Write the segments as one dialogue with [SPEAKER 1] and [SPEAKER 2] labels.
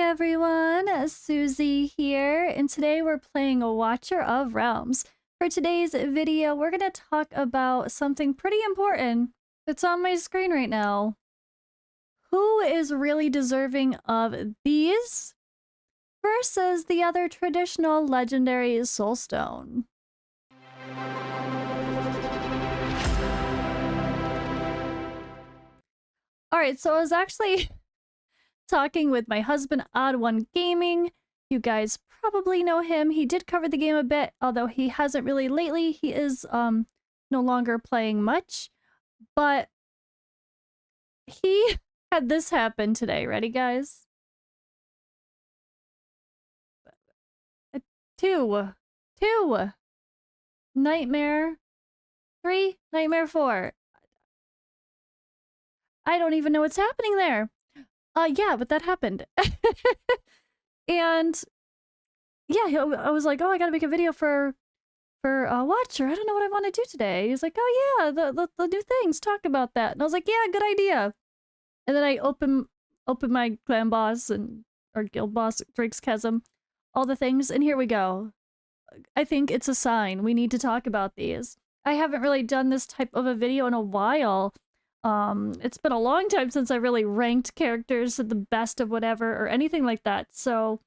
[SPEAKER 1] everyone, Suzi here, and today we're playing a Watcher of Realms. For today's video, we're going to talk about something pretty important that's on my screen right now. Who is really deserving of these versus the other traditional legendary soulstone? Alright, so I was actually talking with my husband, Odd One Gaming. You guys probably know him. He did cover the game a bit, although he hasn't really lately. He is no longer playing much. But he had this happen today. Ready, guys? Two. Nightmare 3, Nightmare 4. I don't even know what's happening there. Yeah, but that happened. And yeah, I was like, oh, I gotta make a video for Watcher. I don't know what I want to do today. He's like, oh yeah, the new things, talk about that. And I was like, yeah, good idea. And then I open my clan boss or guild boss, Drake's Chasm, all the things, and here we go. I think it's a sign. We need to talk about these. I haven't really done this type of a video in a while. It's been a long time since I really ranked characters at the best of whatever or anything like that. So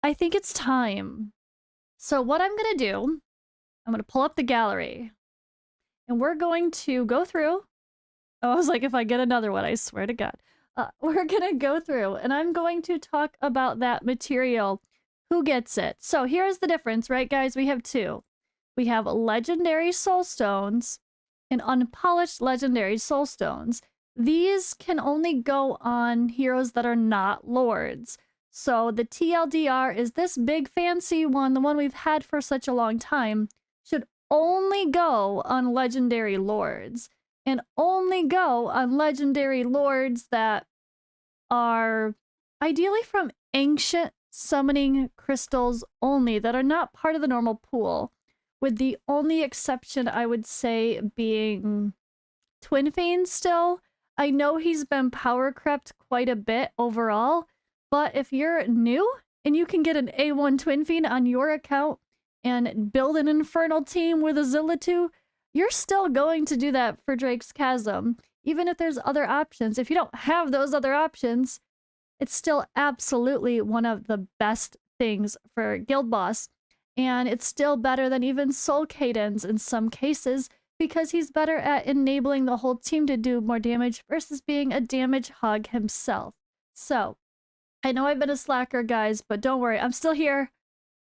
[SPEAKER 1] I think it's time. So what I'm going to do, I'm going to pull up the gallery and we're going to go through. I was like, if I get another one, I swear to God, we're going to go through and I'm going to talk about that material. Who gets it? So here's the difference, right, guys? We have two. We have legendary soulstones and unpolished legendary soulstones. These can only go on heroes that are not lords. So the TLDR is this big fancy one, the one we've had for such a long time, should only go on legendary lords. And only go on legendary lords that are ideally from ancient summoning crystals only, that are not part of the normal pool. With the only exception, I would say, being Twin Fiend still. I know he's been power crept quite a bit overall, but if you're new and you can get an A1 Twin Fiend on your account and build an Infernal team with a Zillatu, you're still going to do that for Drake's Chasm. Even if there's other options. If you don't have those other options, it's still absolutely one of the best things for Guild Boss. And it's still better than even Soul Cadence in some cases, because he's better at enabling the whole team to do more damage versus being a damage hog himself. So, I know I've been a slacker, guys, but don't worry, I'm still here.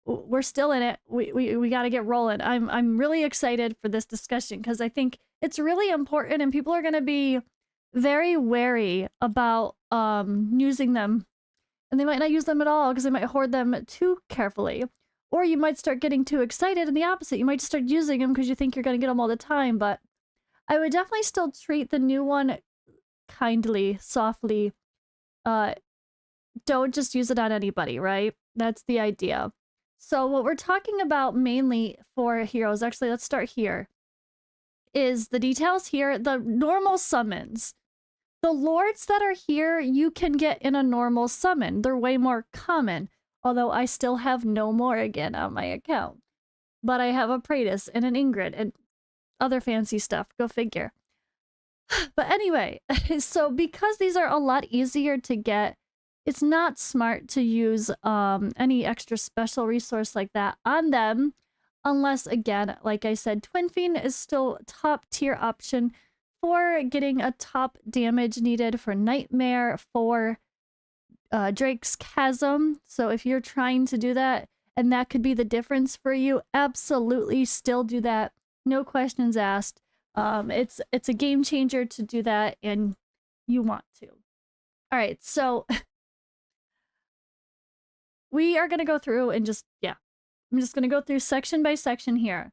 [SPEAKER 1] We're still in it. We got to get rolling. I'm really excited for this discussion because I think it's really important and people are going to be very wary about using them. And they might not use them at all because they might hoard them too carefully. Or you might start getting too excited and the opposite. You might just start using them because you think you're going to get them all the time. But I would definitely still treat the new one kindly, softly. Don't just use it on anybody, right? That's the idea. So what we're talking about mainly for heroes, actually, let's start here, is the details here, the normal summons. The lords that are here, you can get in a normal summon. They're way more common. Although I still have no more again on my account. But I have a Praetus and an Ingrid and other fancy stuff. Go figure. But anyway, so because these are a lot easier to get, it's not smart to use any extra special resource like that on them. Unless, again, like I said, Twin Fiend is still top tier option for getting a top damage needed for Nightmare, for Drake's Chasm. So if you're trying to do that and that could be the difference for you, absolutely still do that. No questions asked. It's a game changer to do that and you want to. All right, so we are going to go through and I'm just going to go through section by section here.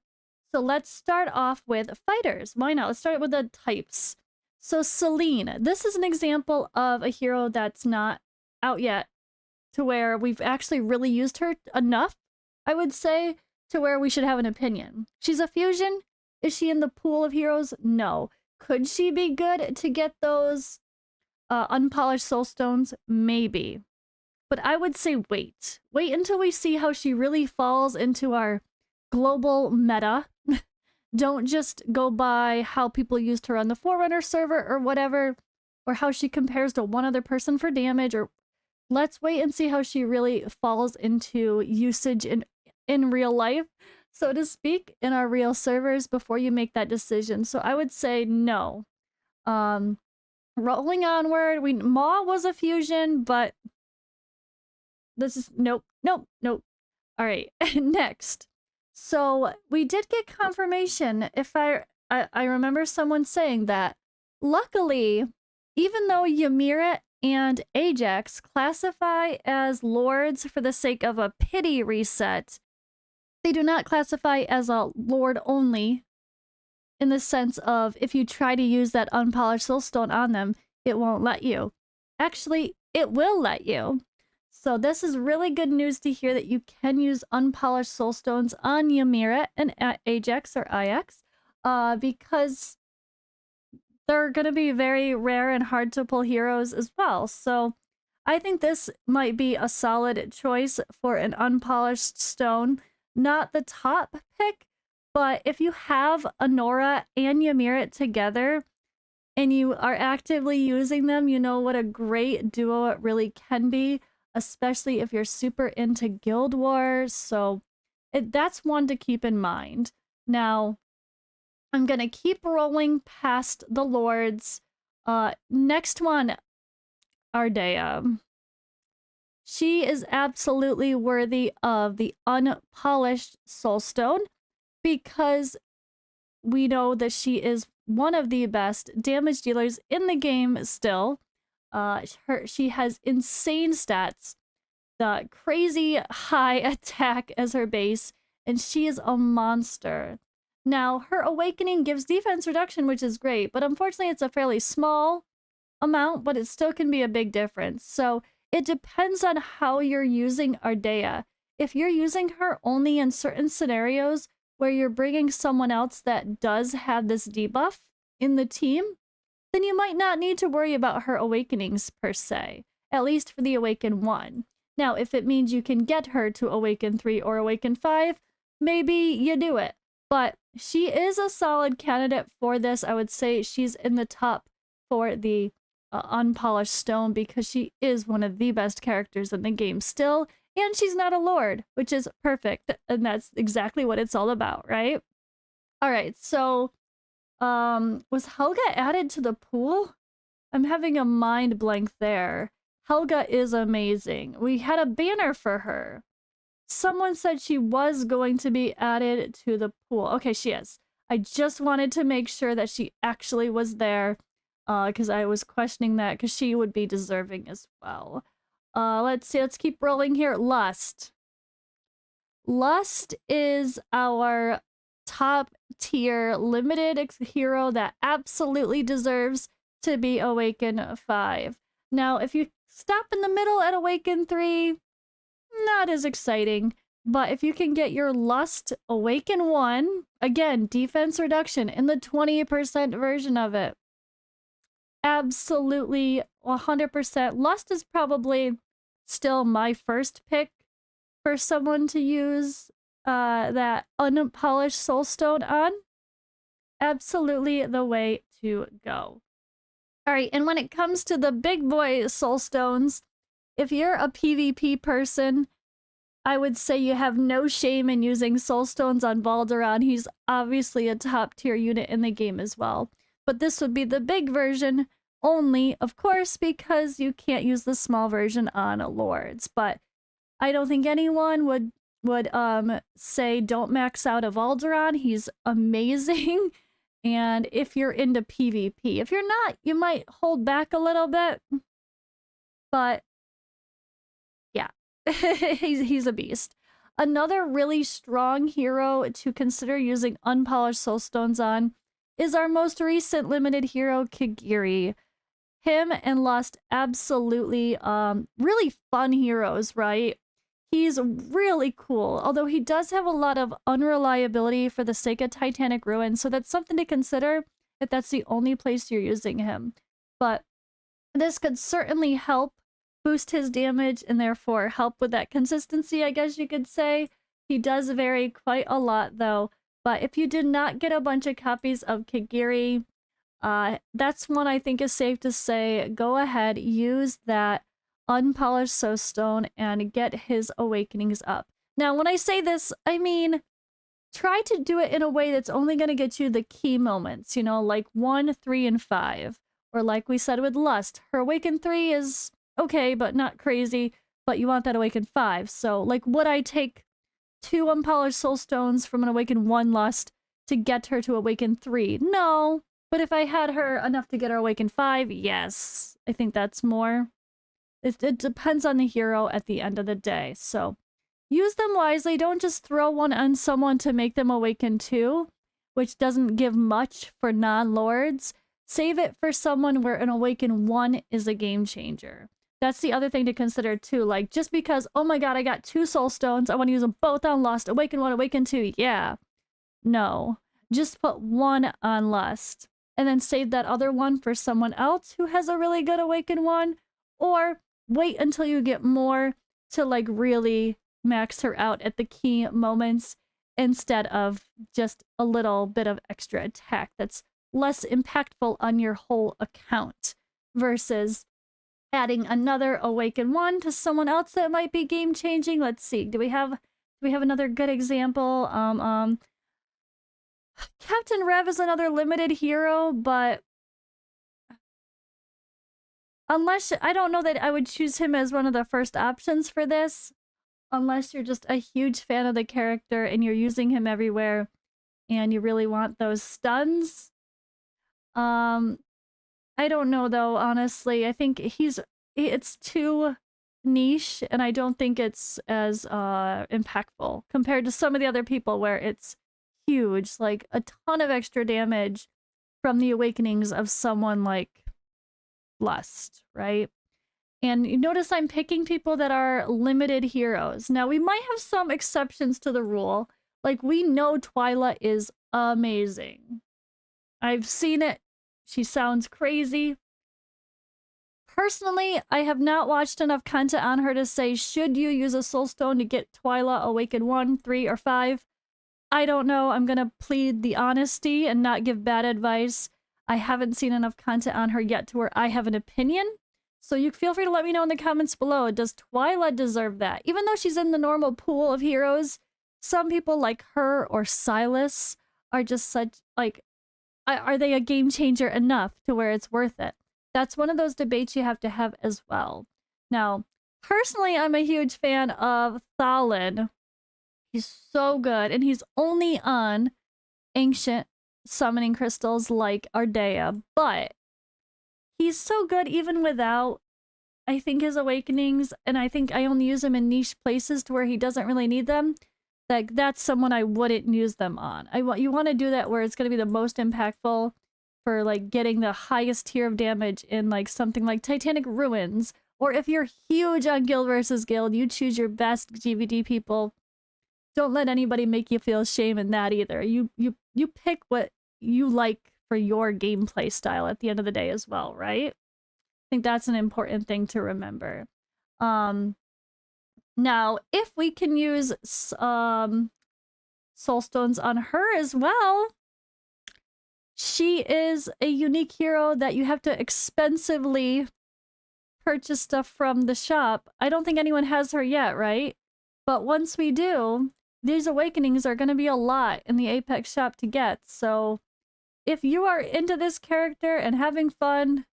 [SPEAKER 1] So let's start off with fighters. Why not? Let's start with the types. So Celine, this is an example of a hero that's not out yet, to where we've actually really used her enough, I would say, to where we should have an opinion. She's a fusion. Is she in the pool of heroes? No. Could she be good to get those unpolished soulstones? Maybe. But I would say wait. Wait until we see how she really falls into our global meta. Don't just go by how people used her on the Forerunner server or whatever, or how she compares to one other person for damage, or let's wait and see how she really falls into usage in real life, so to speak, in our real servers before you make that decision. So I would say no. Rolling onward, Maw was a fusion, but this is nope. All right, next. So we did get confirmation. If I remember someone saying that. Luckily, even though Ymira and Ajax classify as lords for the sake of a pity reset, they do not classify as a lord only, in the sense of if you try to use that unpolished soulstone on them, it won't let you. Actually, it will let you. So this is really good news to hear that you can use unpolished soulstones on Ymira and Ajax or IX, because they're going to be very rare and hard to pull heroes as well. So I think this might be a solid choice for an unpolished stone. Not the top pick, but if you have Anora and Ymira together and you are actively using them, you know what a great duo it really can be, especially if you're super into Guild Wars. So that's one to keep in mind. Now, I'm going to keep rolling past the lords. Next one, Ardea. She is absolutely worthy of the unpolished soulstone because we know that she is one of the best damage dealers in the game still. She has insane stats, the crazy high attack as her base, and she is a monster. Now, her awakening gives defense reduction, which is great, but unfortunately it's a fairly small amount, but it still can be a big difference. So it depends on how you're using Ardea. If you're using her only in certain scenarios where you're bringing someone else that does have this debuff in the team, then you might not need to worry about her awakenings per se, at least for the Awaken 1. Now, if it means you can get her to Awaken 3 or Awaken 5, maybe you do it. But she is a solid candidate for this. I would say she's in the top for the unpolished stone because she is one of the best characters in the game still, and she's not a lord, which is perfect, and that's exactly what it's all about, right? All right, so was Helga added to the pool? I'm having a mind blank there. Helga is amazing. We had a banner for her. Someone said she was going to be added to the pool. Okay, she is. I just wanted to make sure that she actually was there, because I was questioning that, because she would be deserving as well. Let's see, let's keep rolling here. Lust. Lust is our top tier limited hero that absolutely deserves to be Awaken 5. Now, if you stop in the middle at Awaken 3, not as exciting, but if you can get your Lust Awaken 1, again, defense reduction in the 20% version of it, absolutely 100%. Lust is probably still my first pick for someone to use that unpolished soulstone on. Absolutely the way to go. All right, and when it comes to the big boy soulstones, if you're a PvP person, I would say you have no shame in using soulstones on Valderon. He's obviously a top tier unit in the game as well. But this would be the big version only, of course, because you can't use the small version on lords. But I don't think anyone would say don't max out a Valderon. He's amazing. And if you're into PvP, if you're not, you might hold back a little bit. But yeah, he's a beast. Another really strong hero to consider using unpolished soulstones on is our most recent limited hero, Kagiri. Him and Lust, absolutely really fun heroes, right? He's really cool, although he does have a lot of unreliability for the sake of Titanic Ruin, so that's something to consider if that's the only place you're using him. But this could certainly help boost his damage and therefore help with that consistency, I guess you could say. He does vary quite a lot though. But if you did not get a bunch of copies of Kagiri, that's one I think is safe to say. Go ahead, use that Unpolished Soulstone and get his awakenings up. Now, when I say this, I mean, try to do it in a way that's only going to get you the key moments, you know, like 1, 3, and 5. Or like we said with Lust, her Awaken 3 is okay, but not crazy, but you want that Awaken 5. So, like, would I take 2 Unpolished Soulstones from an Awaken 1 Lust to get her to Awaken 3? No. But if I had her enough to get her Awaken 5, yes. I think that's more. It depends on the hero at the end of the day. So use them wisely. Don't just throw one on someone to make them Awaken 2, which doesn't give much for non-lords. Save it for someone where an Awaken 1 is a game changer. That's the other thing to consider too. Like, just because, oh my god, I got 2 Soulstones, I want to use them both on Lust. Awaken 1, Awaken 2. Yeah. No. Just put one on Lust. And then save that other one for someone else who has a really good Awaken 1. Or wait until you get more to like really max her out at the key moments instead of just a little bit of extra attack that's less impactful on your whole account versus adding another Awaken 1 to someone else that might be game changing. Let's see. Do we have another good example? Captain Rev is another limited hero, but unless, I don't know that I would choose him as one of the first options for this, unless you're just a huge fan of the character and you're using him everywhere and you really want those stuns. I don't know though, honestly. I think it's too niche and I don't think it's as impactful compared to some of the other people where it's huge, like a ton of extra damage from the awakenings of someone like Lust, right? And you notice I'm picking people that are limited heroes. Now, we might have some exceptions to the rule. Like, we know Twyla is amazing. I've seen it. She sounds crazy. Personally, I have not watched enough content on her to say, should you use a Soulstone to get Twyla Awaken 1, 3, or 5? I don't know. I'm going to plead the honesty and not give bad advice. I haven't seen enough content on her yet to where I have an opinion. So you feel free to let me know in the comments below. Does Twyla deserve that? Even though she's in the normal pool of heroes, some people like her or Silas are just such, like, are they a game changer enough to where it's worth it? That's one of those debates you have to have as well. Now, personally, I'm a huge fan of Thalin. He's so good, and he's only on ancient summoning crystals like Ardea, but he's so good even without, I think, his awakenings, and I think I only use him in niche places to where he doesn't really need them. Like, that's someone I wouldn't use them on. You want to do that where it's going to be the most impactful for, like, getting the highest tier of damage in, like, something like Titanic Ruins. Or if you're huge on Guild versus Guild, you choose your best GVD people. Don't let anybody make you feel shame in that either. You pick what you like for your gameplay style at the end of the day as well, right? I think that's an important thing to remember. Now, if we can use Soulstones on her as well, she is a unique hero that you have to expensively purchase stuff from the shop. I don't think anyone has her yet, right? But once we do, these awakenings are going to be a lot in the Apex shop to get. So if you are into this character and having fun,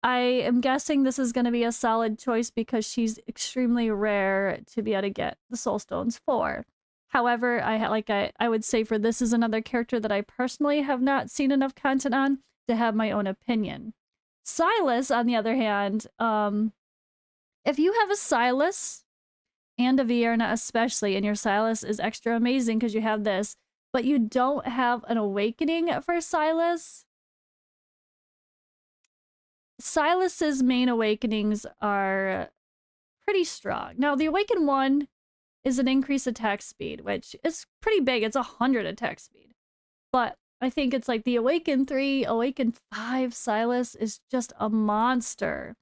[SPEAKER 1] I am guessing this is going to be a solid choice because she's extremely rare to be able to get the Soulstones for. However, I would say for this is another character that I personally have not seen enough content on to have my own opinion. Silas, on the other hand, if you have a Silas and a Vierna especially, and your Silas is extra amazing because you have this, but you don't have an awakening for Silas, Silas's main awakenings are pretty strong. Now, the Awaken 1 is an increased attack speed, which is pretty big. It's 100 attack speed. But I think it's like the Awaken 3, Awaken 5 Silas is just a monster.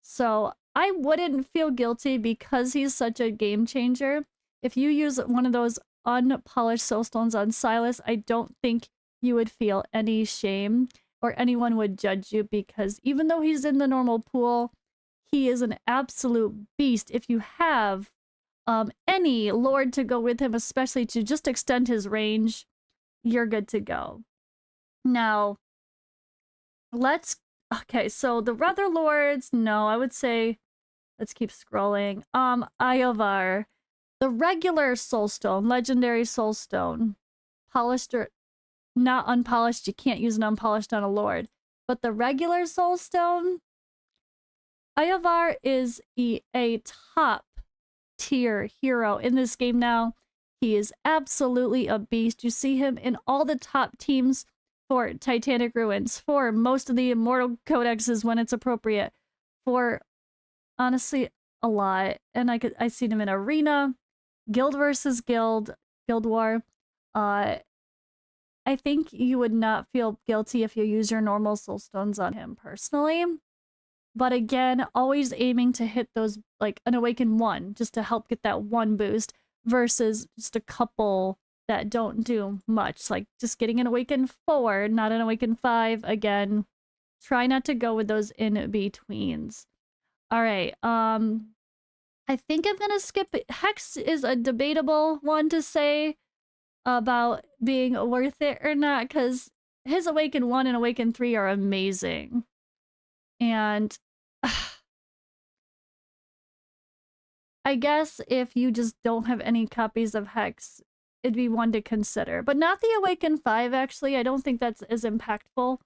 [SPEAKER 1] So I wouldn't feel guilty because he's such a game changer. If you use one of those unpolished soulstones on Silas, I don't think you would feel any shame or anyone would judge you, because even though he's in the normal pool, he is an absolute beast. If you have any lord to go with him, especially to just extend his range, you're good to go. Now, okay, so the other lords, no, I would say, let's keep scrolling. Iovar, the regular soulstone, legendary soulstone, polished or not unpolished, you can't use an unpolished on a lord. But the regular soulstone, Iovar is a top tier hero in this game now. He is absolutely a beast. You see him in all the top teams for Titanic Ruins, for most of the Immortal Codexes when it's appropriate, for honestly a lot. And I seen him in Arena, Guild versus Guild, Guild War. I think you would not feel guilty if you use your normal soulstones on him personally. But again, always aiming to hit those, like an Awaken 1, just to help get that 1 boost, versus just a couple that don't do much. Like just getting an Awaken 4, not an Awaken 5. Again, try not to go with those in-betweens. All right, I think I'm gonna skip it. Hex is a debatable one to say about being worth it or not, because his Awaken 1 and Awaken 3 are amazing. And I guess if you just don't have any copies of Hex, it'd be one to consider. But not the Awaken 5, actually. I don't think that's as impactful.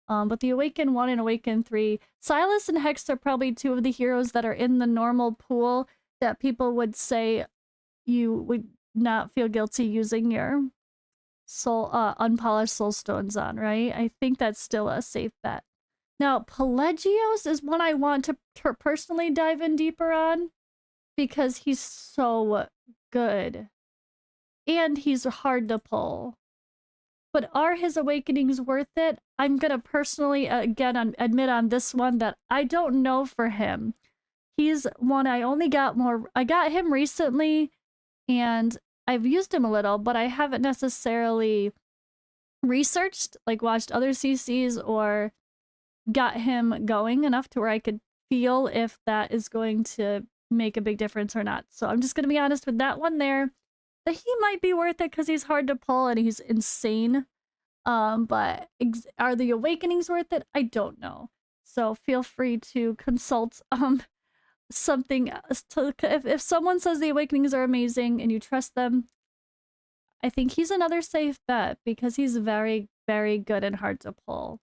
[SPEAKER 1] But the Awaken 1 and Awaken 3, Silas and Hex are probably two of the heroes that are in the normal pool that people would say you would not feel guilty using your unpolished soulstones on, right? I think that's still a safe bet. Now, Pelagios is one I want to personally dive in deeper on, because he's so good. And he's hard to pull. But are his awakenings worth it? I'm gonna personally, again, admit on this one that I don't know for him. He's one I got him recently, and I've used him a little, but I haven't necessarily researched, like watched other CCs or got him going enough to where I could feel if that is going to make a big difference or not. So I'm just gonna be honest with that one there, that he might be worth it because he's hard to pull and he's insane. But are the awakenings worth it? I don't know. So feel free to consult something else. If someone says the awakenings are amazing and you trust them, I think he's another safe bet because he's very, very good and hard to pull.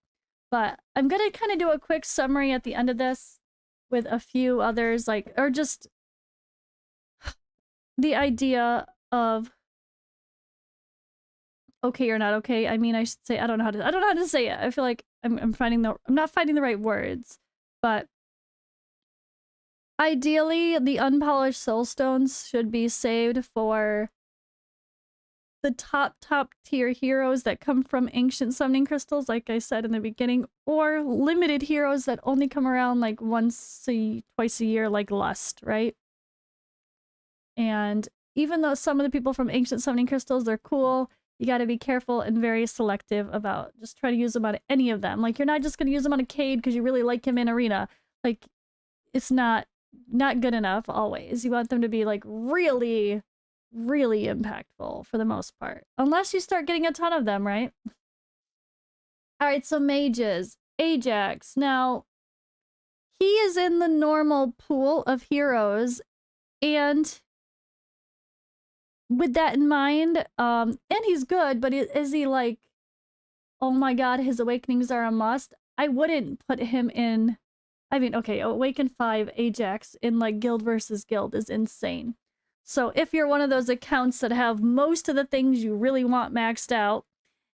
[SPEAKER 1] But I'm gonna kind of do a quick summary at the end of this with a few others, like, or just the idea of okay or not okay. I mean, I should say I don't know how to say it. I feel like I'm not finding the right words. But ideally, the unpolished soulstones should be saved for the top tier heroes that come from ancient summoning crystals, like I said in the beginning, or limited heroes that only come around like twice a year, like Lust, right? And even though some of the people from ancient summoning crystals, they're cool, you got to be careful and very selective about just trying to use them on any of them. Like, you're not just going to use them on a Cade because you really like him in Arena. Like, it's not good enough always. You want them to be like really, really impactful for the most part. Unless you start getting a ton of them, right? Alright, so mages. Ajax. Now, he is in the normal pool of heroes, and with that in mind, and he's good, but is he like, oh my god, his awakenings are a must? I wouldn't put him in. I mean, okay, Awaken 5 Ajax in like Guild versus Guild is insane. So if you're one of those accounts that have most of the things you really want maxed out,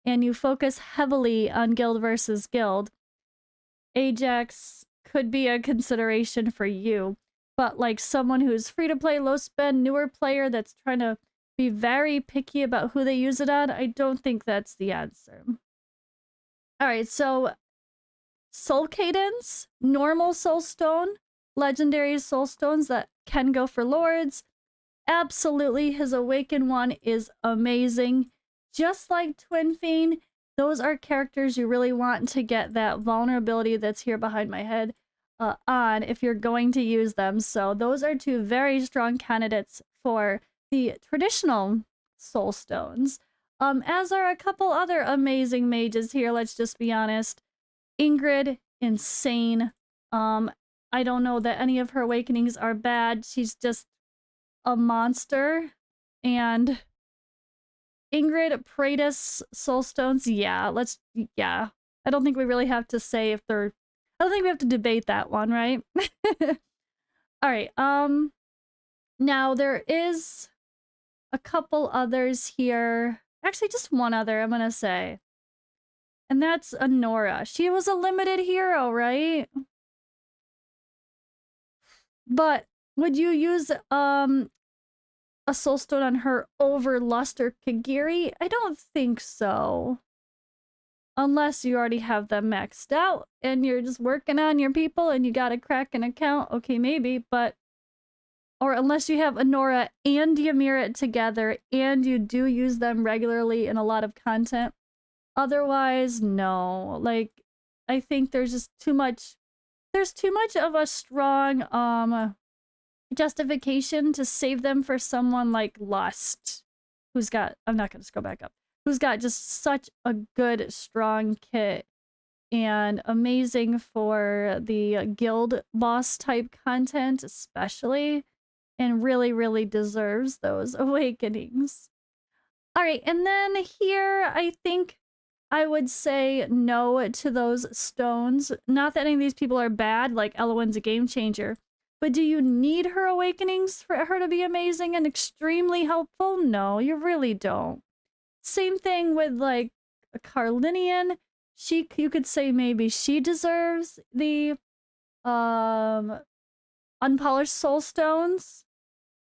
[SPEAKER 1] and you focus heavily on Guild versus Guild, Ajax could be a consideration for you. But like someone who's free to play, low spend, newer player that's trying to be very picky about who they use it on, I don't think that's the answer. Alright, so Soul Cadence, normal Soulstone, legendary Soulstones that can go for Lords. Absolutely, his Awakened one is amazing. Just like Twin Fiend, those are characters you really want to get that vulnerability that's here behind my head on if you're going to use them. So those are two very strong candidates for the traditional Soulstones. As are a couple other amazing mages here, let's just be honest. Ingrid, insane. I don't know that any of her awakenings are bad. She's just a monster. And Ingrid, Praetus, Soulstones, yeah. I don't think we really have to say if they're... I don't think we have to debate that one, right? Alright, now there is a couple others here. Actually, just one other, I'm gonna say. And that's Honora. She was a limited hero, right? But would you use a soulstone on her over Lust or Kagiri? I don't think so. Unless you already have them maxed out and you're just working on your people and you gotta crack an account. Okay, maybe, but... Or unless you have Honora and Ymir together and you do use them regularly in a lot of content. Otherwise, no. Like, I think there's just too much... There's too much of a strong, justification to save them for someone like Lust. Who's got... I'm not gonna scroll back up. Who's got just such a good, strong kit. And amazing for the guild boss type content, especially. And really, really deserves those awakenings. Alright, and then here, I think I would say no to those stones. Not that any of these people are bad, like Elowen's a game changer. But do you need her awakenings for her to be amazing and extremely helpful? No, you really don't. Same thing with, like, a Carlinian. You could say maybe she deserves the, Unpolished Soulstones.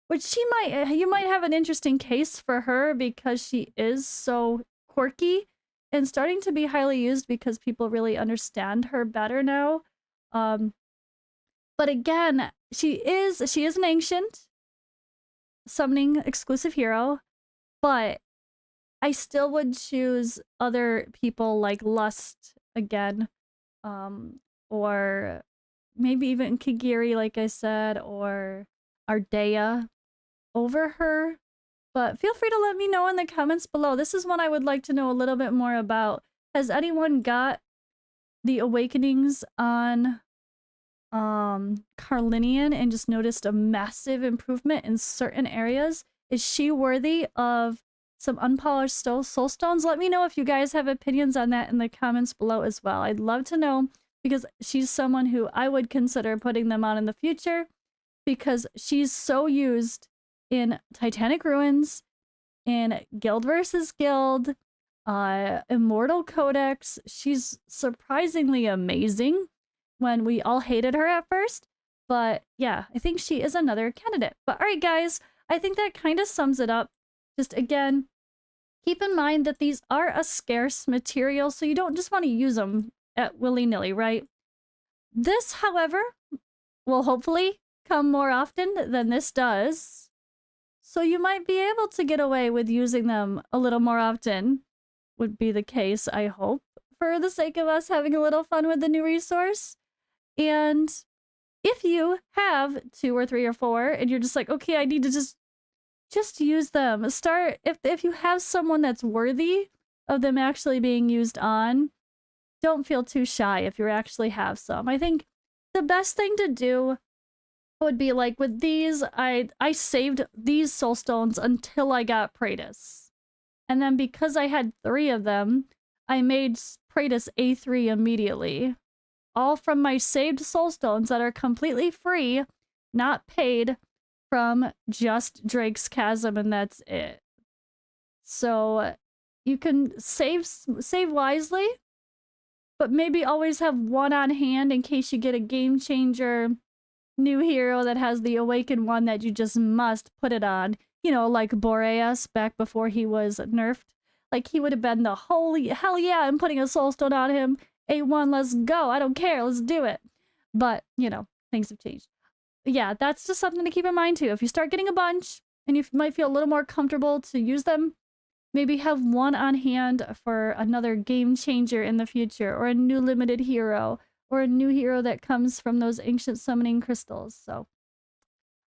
[SPEAKER 1] Which you might have an interesting case for her because she is so quirky and starting to be highly used because people really understand her better now. But again, she is an ancient summoning exclusive hero, but I still would choose other people like Lust again, or maybe even Kagiri, like I said, or Ardea over her. But feel free to let me know in the comments below. This is one I would like to know a little bit more about. Has anyone got the awakenings on Carlinian and just noticed a massive improvement in certain areas? Is she worthy of some unpolished soulstones? Let me know if you guys have opinions on that in the comments below as well. I'd love to know because she's someone who I would consider putting them on in the future because she's so used in Titanic Ruins, in Guild versus Guild, Immortal Codex. She's surprisingly amazing when we all hated her at first. But yeah, I think she is another candidate. But alright guys, I think that kind of sums it up. Just again, keep in mind that these are a scarce material, so you don't just want to use them at willy-nilly, right? This, however, will hopefully come more often than this does. So you might be able to get away with using them a little more often. Would be the case, I hope, for the sake of us having a little fun with the new resource. And if you have 2 or 3 or 4 and you're just like, okay, I need to just use them. Start if you have someone that's worthy of them actually being used on, don't feel too shy if you actually have some. I think the best thing to do would be like with these, I saved these soulstones until I got Praetus. And then because I had 3 of them, I made Praetus A3 immediately. All from my saved soulstones that are completely free, not paid, from just Drake's Chasm, and that's it. So you can save wisely, but maybe always have one on hand in case you get a game changer new hero that has the awakened one that you just must put it on. You know, like Boreas back before he was nerfed. Like, he would have been the holy hell yeah, I'm putting a soulstone on him. A1, let's go. I don't care. Let's do it. But, you know, things have changed. Yeah, that's just something to keep in mind too. If you start getting a bunch and you might feel a little more comfortable to use them, maybe have one on hand for another game changer in the future, or a new limited hero, or a new hero that comes from those ancient summoning crystals. So,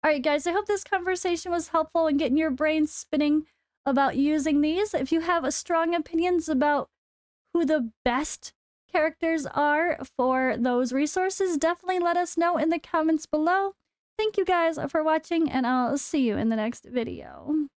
[SPEAKER 1] all right, guys, I hope this conversation was helpful in getting your brain spinning about using these. If you have strong opinions about who the best characters are for those resources, definitely let us know in the comments below. Thank you guys for watching, and I'll see you in the next video.